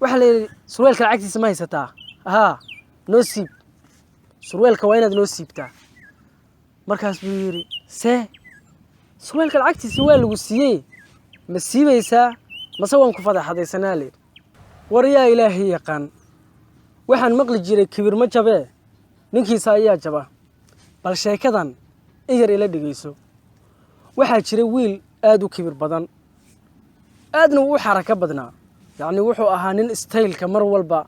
waxa la yiri surwaalka lacagtiisa ma haysataa aha noo siib surwaalka waa inaad noo siibtaa markaas buu yiri see surwaalka lacagtiisa waa lagu siiyey ma siibaysaa mase waan ku fadaxadaysanaa leed war yaa ilaahay yaqaan waxaan maqli jiray kibir ma jabee ninkiisa ayaa jaba bal sheekadan in yar ila dhigayso waxaa jiray wiil aad u kibir badan aadna u xaraka badnaa yacni wuxuu ahaa nin istaylka mar walba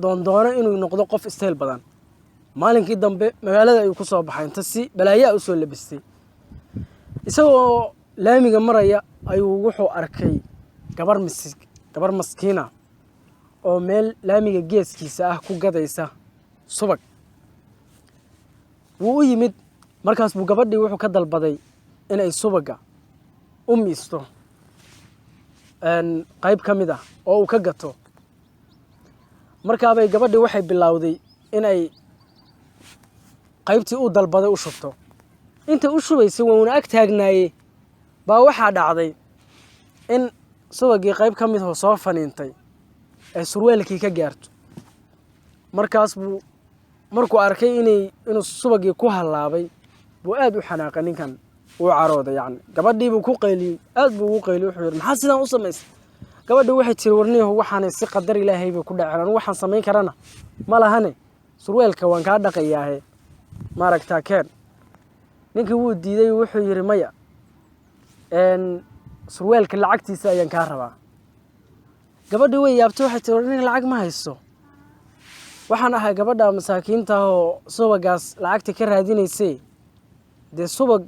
doondoono inuu noqdo qof istayl badan maalinkii dambe magaalada ayuu ku soo baxay inta si balaayaa u soo labistay isagoo laamiga maraya ayuu wuxuu arkay gabar maskiina oo meel laamiga geeskiisa ah ku gadaysa subag wuu u yimid markaas buu gabadhii wuxuu ka dalbaday inay subaga u miisto qayb ka mid ah oo uu ka gato markaabay gabadhii waxay bilowday inay qaybtii uu dalbaday u shubto inta u shubaysay wuuna ag taagnaayey baa waxaa dhacday in subagii qayb ka mid oo soo faniintay ay surwaalkii ka gaarto markaas buu markuu arkay inuu subagii ku halaabay buu aad u xanaaqay ninkan uu carooday yacni gabadhii buu ku qayliyey aad buu ugu qayliyey wuxuu yidhi maxaa sidaan u samaysay gabadhii waxay tiri warniyahu waxaanay si qadar ilaahay bay ku dhaceen anu waxaan samayn karana ma lahane surwaalka waan kaa dhaqayaahe maaragtaa keen ninkii wuu diiday wuxuu yidhi maya surwaalka lacagtiisa ayaan kaa rabaa gabadhii way yaabtay waxay tiri nin lacag ma haysto waxaan ahay gabadha masaakiinta oo subagaas lacagta ka raadinaysay dee subag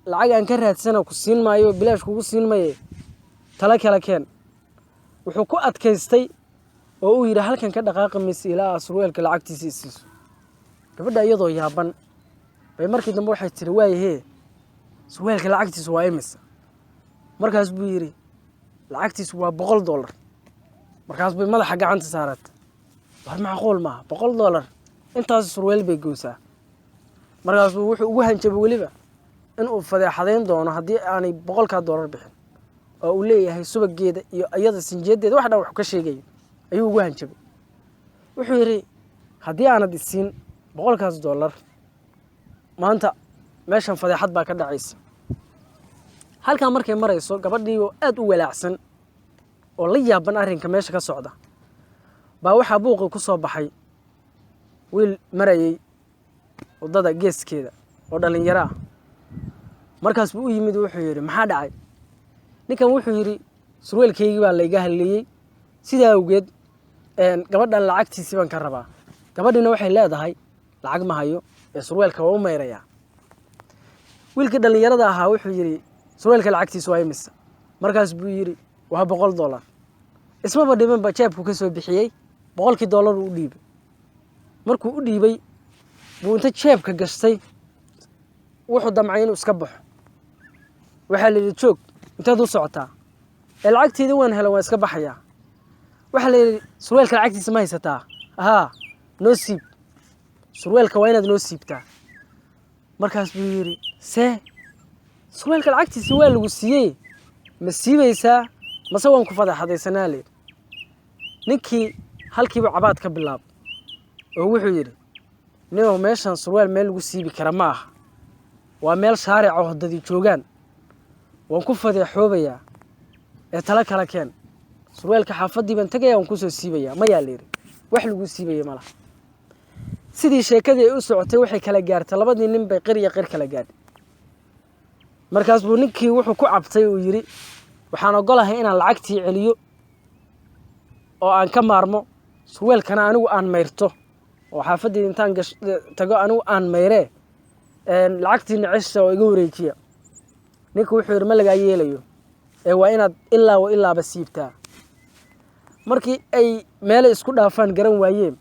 lacag aan ka raadsana ku siin maayo bilaash kugu siin maye tala kala keen wuxuu ku adkaystay oo uu yidhi halkan ka dhaqaaqi maysa ilaa surwaalka lacagtiisa isiiso gabadha iyadoo yaaban bay markii dambe waxay tiri waayahee surwaalka lacagtiisu waa imisa markaas buu yidhi lacagtiisu waa $100 markaas bay madaxa gacanta saaratay war macquul maaha $100 intaas surwaal bay goosaa markaas buu wuxuu ugu hanjabay weliba inuu fadeexadayn doono haddii aanay $100 bixin oo uu leeyahay subageeda iyo iyada sinjeedeeda wax dhan wax ka sheegayo ayuu ugu hanjabay wuxuu yidhi haddii aanad isiin $100 maanta meeshan fadeexad baa ka dhacaysa halkaa markay marayso gabadhii oo aad u walaacsan oo la yaaban arrinka meesha ka socda baa waxaa buuqii ku soo baxay wiil marayay waddada geeskeeda oo dhalinyaro ah markaas buu u yimid wuxuu yidhi maxaa dhacay ninkan wuxuu yidhi surwaalkaygii baa layga halleeyey sidaa awgeed gabadhan lacagtiisii baan ka rabaa gabadhiina waxay leedahay lacag ma hayo ee surwaalka waa u mayrayaa wiilkii dhalinyarada ahaa wuxuu yidhi surwaalka lacagtiisa waa imisa markaas buu yidhi waa $100 ismaba dhibanba jeebku ka soo bixiyey $100 u dhiibay markuu u dhiibay buu inta jeebka gashtay wuxuu damcay inuu iska baxo waxaa la yidhi joog intaad u socotaa ee lacagteeda waan helo waan iska baxayaa waxaa la yidhi surwaalka lacagtiisa ma haysataa aha noo siib surwaalka waa inaad noo siibtaa markaas buu yidhi see surwaalka lacagtiisa waa lagu siiyey ma siibaysaa mase waan ku fadaxadaysanaa leed ninkii halkiiba cabaad ka bilaab oo wuxuu yidhi ninow meeshan surwaal meel lagu siibi kara ma aha waa meel shaaric oo dadii joogaan waan ku fadeexoobayaa ee tala kala keen surwaalka xaafaddii baan tegayaa waan kusoo siibayaa mayaa la yidhi wax lagu siibaya ma laha sidii sheekadii ay u socotay waxay kala gaartay labadii nin bay qir iyo qir kala gaadhay markaas buu ninkii wuxuu ku cabtay uu yidhi waxaan ogolahay inaan lacagtii celiyo oo aan ka maarmo surwaalkana anigu aan mayrto oo xaafaddii intaan tago anigu aan mayree lacagtii nicesha oo iga wareejiya ninka wuxuu yidhi ma lagaa yeelayo ee waa inaad ilaaba siibtaa markii ay meelay isku dhaafaan garan waayeen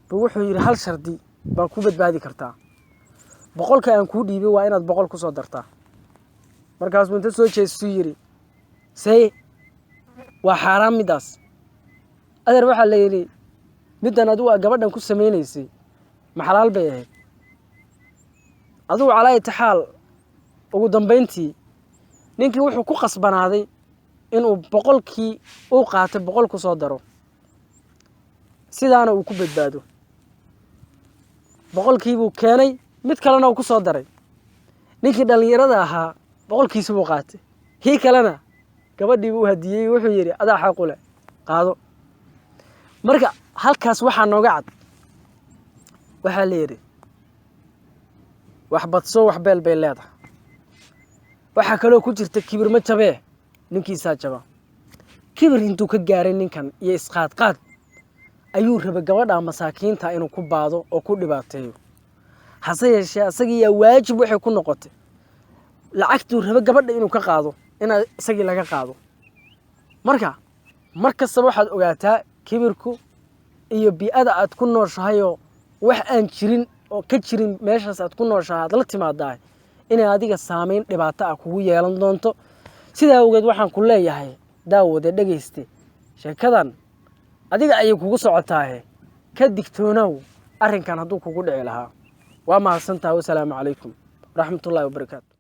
buu wuxuu yidhi hal shardi baan ku badbaadi kartaa 100 aan kuu dhiibay waa inaad 100 ku soo dartaa markaas buu inta soo jeestuu yidhi say waa xaaraan midaas adeer waxaa la yidhi middan adigu gabadhan ku samaynaysay ma xalaal bay ahayd adigu calaa itaxaal ugu dambayntii ninkii wuxuu ku qasbanaaday inuu boqolkii uu qaatay boqol ku soo daro sidaana uu ku badbaado boqolkii buu keenay mid kalena uu ku soo daray ninkii dhalinyarada ahaa boqolkiisa buu qaatay kii kalena gabadhii buu hadiyey wuxuu yiri adaa xaq u leh qaado marka halkaas waxaa nooga cad waxaa la yiri wax badso wax beel bay leedahay waxaa kaloo ku jirta kibir ma jabee ninkiisaa jaba kibir intuu ka gaaray ninkan iyo isqaadqaad ayuu rabay gabadha masaakiinta inuu ku baado oo ku dhibaateeyo hase yeeshee asagii yaa waajib waxay ku noqotay lacagtuu rabay gabadha inuu ka qaado inaa isagii laga qaado mar kastaba waxaad ogaataa kibirku iyo bi'ada aad ku nooshahayoo wax aan jirin oo ka jirin meeshaas aad ku nooshahay aad la timaadaa inay adiga saameyn dhibaato ah kugu yeelan doonto sidaa awgeed waxaan ku leeyahay daawade dhagayste sheekadan adiga ayay kugu socotaahe ka digtoonow arrinkan hadduu kugu dhici lahaa waa mahadsantahay wasalaamu calaykum waraxmatullaahi wabarakaatu